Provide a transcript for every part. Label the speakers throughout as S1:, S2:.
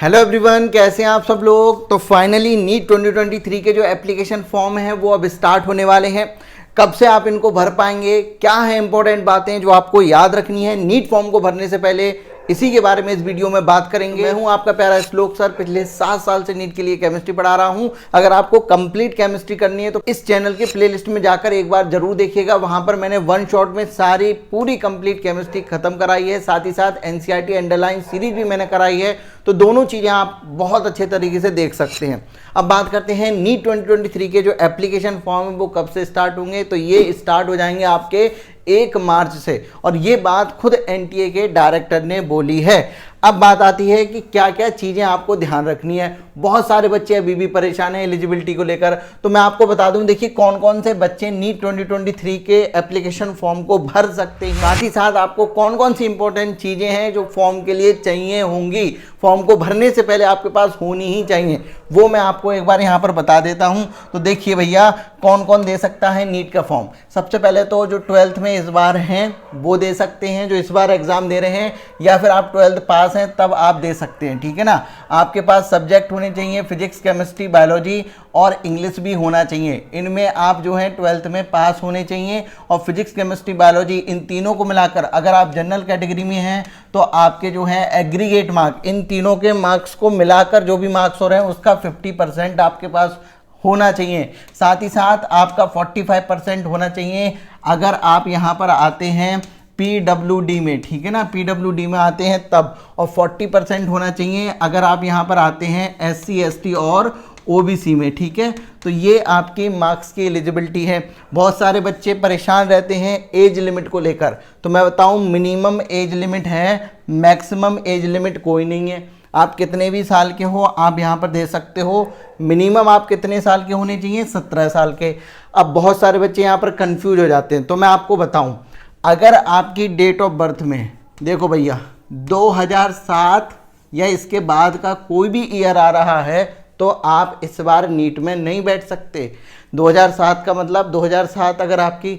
S1: Hello everyone, कैसे हैं आप सब लोग। तो फाइनली नीट 2023 के जो एप्लीकेशन फॉर्म हैं वो अब स्टार्ट होने वाले हैं। कब से आप इनको भर पाएंगे, क्या है इंपॉर्टेंट बातें जो आपको याद रखनी है नीट फॉर्म को भरने से पहले, इसी के बारे में इस वीडियो में बात करेंगे। मैं हूं आपका प्यारा श्लोक सर, पिछले 7 साल से नीट के लिए केमिस्ट्री पढ़ा रहा हूं। अगर आपको कंप्लीट केमिस्ट्री करनी है तो इस चैनल के प्लेलिस्ट में जाकर एक बार जरूर देखिएगा। वहां पर मैंने वन शॉट में सारी पूरी कंप्लीट केमिस्ट्री खत्म कराई है, साथ ही साथ एनसीईआरटी अंडरलाइन सीरीज भी मैंने कराई है। तो दोनों चीजें आप बहुत अच्छे तरीके से देख सकते हैं। अब बात करते हैं नीट 2023 के जो एप्लीकेशन फॉर्म है वो कब से स्टार्ट होंगे। तो ये स्टार्ट हो जाएंगे आपके 1 मार्च से, और ये बात खुद एनटीए के डायरेक्टर ने बोली है। अब बात आती है कि क्या क्या चीज़ें आपको ध्यान रखनी है। बहुत सारे बच्चे अभी भी परेशान हैं एलिजिबिलिटी को लेकर, तो मैं आपको बता दूं, देखिए कौन कौन से बच्चे नीट 2023 के एप्लीकेशन फॉर्म को भर सकते हैं। साथ ही साथ आपको कौन कौन सी इंपॉर्टेंट चीज़ें हैं जो फॉर्म के लिए चाहिए होंगी, फॉर्म को भरने से पहले आपके पास होनी ही चाहिए, वो मैं आपको एक बार यहाँ पर बता देता हूँ। तो देखिए भैया, कौन कौन दे सकता है नीट का फॉर्म। सबसे पहले तो जो 12th में इस बार हैं वो दे सकते हैं, जो इस बार एग्जाम दे रहे हैं, या फिर आप 12th पास हैं तब आप दे सकते हैं, ठीक है ना। आपके पास सब्जेक्ट होने चाहिए फिजिक्स, केमिस्ट्री, बायोलॉजी और इंग्लिश भी होना चाहिए। इनमें आप जो है 12th में पास होने चाहिए, और फिजिक्स, केमिस्ट्री, बायोलॉजी इन तीनों को मिलाकर अगर आप जनरल कैटेगरी में हैं तो आपके जो है एग्रीगेट मार्क, इन तीनों के मार्क्स को मिलाकर जो भी मार्क्स हो रहे हैं उसका 50% आपके पास होना चाहिए। साथ ही साथ आपका 45% होना चाहिए अगर आप यहाँ पर आते हैं पीडब्ल्यूडी में, ठीक है ना, पीडब्ल्यूडी में आते हैं तब, और 40% होना चाहिए अगर आप यहाँ पर आते हैं एससी, एसटी और ओबीसी में, ठीक है। तो ये आपकी मार्क्स की एलिजिबिलिटी है। बहुत सारे बच्चे परेशान रहते हैं एज लिमिट को लेकर, तो मैं बताऊं मिनिमम एज लिमिट है, मैक्सिमम एज लिमिट कोई नहीं है। आप कितने भी साल के हो आप यहाँ पर दे सकते हो। मिनिमम आप कितने साल के होने चाहिए, 17 साल के। अब बहुत सारे बच्चे यहाँ पर कंफ्यूज हो जाते हैं, तो मैं आपको बताऊं, अगर आपकी डेट ऑफ बर्थ में, देखो भैया 2007 या इसके बाद का कोई भी ईयर आ रहा है तो आप इस बार नीट में नहीं बैठ सकते। 2007 का मतलब 2007, अगर आपकी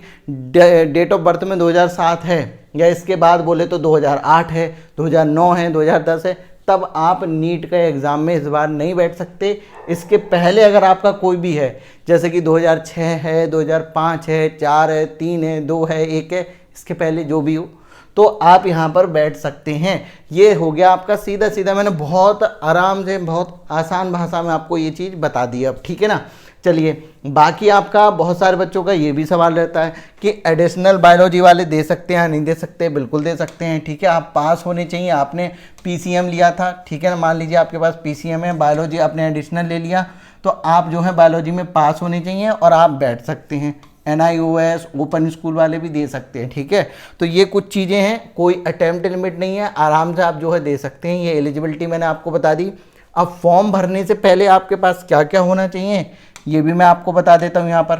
S1: डेट ऑफ बर्थ में 2007 है या इसके बाद बोले तो 2008 है, 2009 है, 2010 है, तब आप नीट का एग्ज़ाम में इस बार नहीं बैठ सकते। इसके पहले अगर आपका कोई भी है, जैसे कि 2006 है, 2005 है, 4 है, 3 है, 2 है, 1 है, इसके पहले जो भी हो तो आप यहाँ पर बैठ सकते हैं। ये हो गया आपका सीधा सीधा, मैंने बहुत आराम से बहुत आसान भाषा में आपको ये चीज़ बता दी अब, ठीक है ना। चलिए, बाकी आपका बहुत सारे बच्चों का ये भी सवाल रहता है कि एडिशनल बायोलॉजी वाले दे सकते हैं या नहीं दे सकते। बिल्कुल दे सकते हैं, ठीक है। आप पास होने चाहिए। आपने पीसीएम लिया था, ठीक है ना, मान लीजिए आपके पास पीसीएम है, बायोलॉजी आपने एडिशनल ले लिया, तो आप जो है बायोलॉजी में पास होने चाहिए और आप बैठ सकते हैं। NIOS ओपन स्कूल वाले भी दे सकते हैं, ठीक है। तो ये कुछ चीज़ें हैं, कोई अटेम्प्ट लिमिट नहीं है, आराम से आप जो है दे सकते हैं। ये एलिजिबिलिटी मैंने आपको बता दी। अब फॉर्म भरने से पहले आपके पास क्या क्या होना चाहिए ये भी मैं आपको बता देता हूँ यहाँ पर।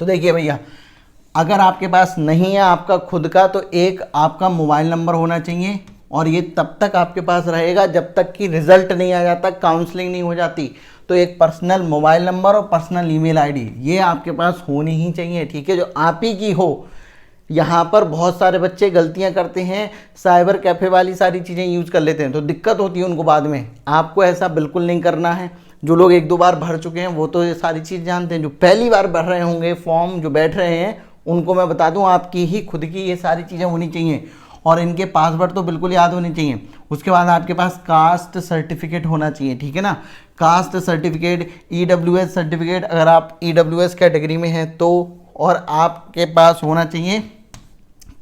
S1: तो देखिए भैया, अगर आपके पास नहीं है आपका खुद का, तो एक आपका मोबाइल नंबर होना चाहिए, और ये तब तक आपके पास रहेगा जब तक कि रिजल्ट नहीं आ जाता, काउंसलिंग नहीं हो जाती। तो एक पर्सनल मोबाइल नंबर और पर्सनल ईमेल आईडी ये आपके पास होनी ही चाहिए, ठीक है, जो आप ही की हो। यहाँ पर बहुत सारे बच्चे गलतियाँ करते हैं, साइबर कैफ़े वाली सारी चीज़ें यूज़ कर लेते हैं, तो दिक्कत होती है उनको बाद में। आपको ऐसा बिल्कुल नहीं करना है। जो लोग 1-2 बार भर चुके हैं वो तो ये सारी चीज़ जानते हैं। जो पहली बार भर रहे होंगे फॉर्म, जो बैठ रहे हैं, उनको मैं बता दूं, आपकी ही खुद की ये सारी चीज़ें होनी चाहिए, और इनके पासवर्ड तो बिल्कुल याद होने चाहिए। उसके बाद आपके पास कास्ट सर्टिफिकेट होना चाहिए, ठीक है ना। कास्ट सर्टिफिकेट, EWS सर्टिफिकेट अगर आप EWS कैटेगरी में हैं तो, और आपके पास होना चाहिए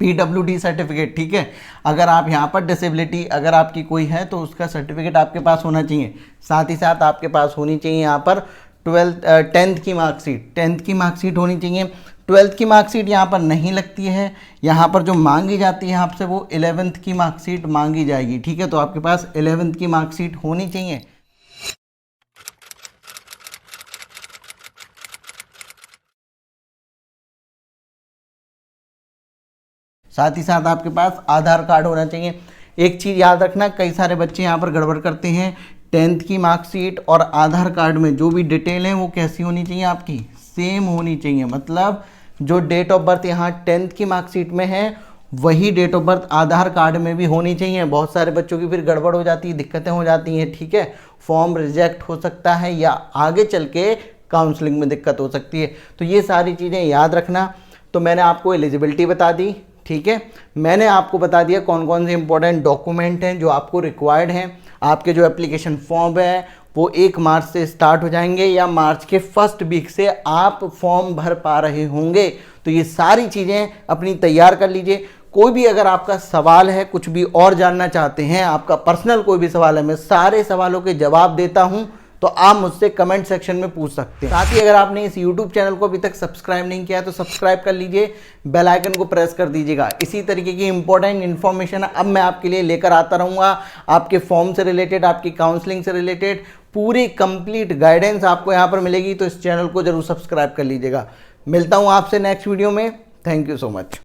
S1: PWD सर्टिफिकेट, ठीक है। अगर आप यहाँ पर डिसेबिलिटी अगर आपकी कोई है तो उसका सर्टिफिकेट आपके पास होना चाहिए। साथ ही साथ आपके पास होनी चाहिए यहाँ पर 10th की मार्कशीट, 10th की मार्कशीट होनी चाहिए। 12th की मार्कशीट यहाँ पर नहीं लगती है, यहाँ पर जो मांगी जाती है आपसे वो 11th की मार्कशीट मांगी जाएगी, ठीक है। तो आपके पास 11th की मार्कशीट होनी चाहिए। साथ ही साथ आपके पास आधार कार्ड होना चाहिए। एक चीज़ याद रखना, कई सारे बच्चे यहाँ पर गड़बड़ करते हैं। 10th की मार्कशीट और आधार कार्ड में जो भी डिटेल है वो कैसी होनी चाहिए, आपकी सेम होनी चाहिए। मतलब जो डेट ऑफ बर्थ यहाँ 10th की मार्कशीट में है वही date of birth Aadhaar card में भी होनी चाहिए। बहुत सारे बच्चों की फिर गड़बड़ हो जाती है, दिक्कतें हो जाती हैं, ठीक है। फॉर्म रिजेक्ट हो सकता है या आगे चल के काउंसलिंग में दिक्कत हो सकती है, तो ये सारी चीज़ें याद रखना। तो मैंने आपको एलिजिबिलिटी बता दी, ठीक है। मैंने आपको बता दिया कौन कौन से इंपॉर्टेंट डॉक्यूमेंट हैं जो आपको रिक्वायर्ड हैं। आपके जो एप्लीकेशन फॉर्म है वो 1 मार्च से स्टार्ट हो जाएंगे या मार्च के फर्स्ट वीक से आप फॉर्म भर पा रहे होंगे। तो ये सारी चीज़ें अपनी तैयार कर लीजिए। कोई भी अगर आपका सवाल है, कुछ भी और जानना चाहते हैं, आपका पर्सनल कोई भी सवाल है, मैं सारे सवालों के जवाब देता हूं, तो आप मुझसे कमेंट सेक्शन में पूछ सकते हैं। साथ ही अगर आपने इस YouTube चैनल को अभी तक सब्सक्राइब नहीं किया तो सब्सक्राइब कर लीजिए, बेल आइकन को प्रेस कर दीजिएगा। इसी तरीके की इंपॉर्टेंट इन्फॉर्मेशन अब मैं आपके लिए लेकर आता रहूँगा। आपके फॉर्म से रिलेटेड, आपकी काउंसलिंग से रिलेटेड पूरी कंप्लीट गाइडेंस आपको यहाँ पर मिलेगी। तो इस चैनल को जरूर सब्सक्राइब कर लीजिएगा। मिलता हूँ आपसे नेक्स्ट वीडियो में। Thank you so much.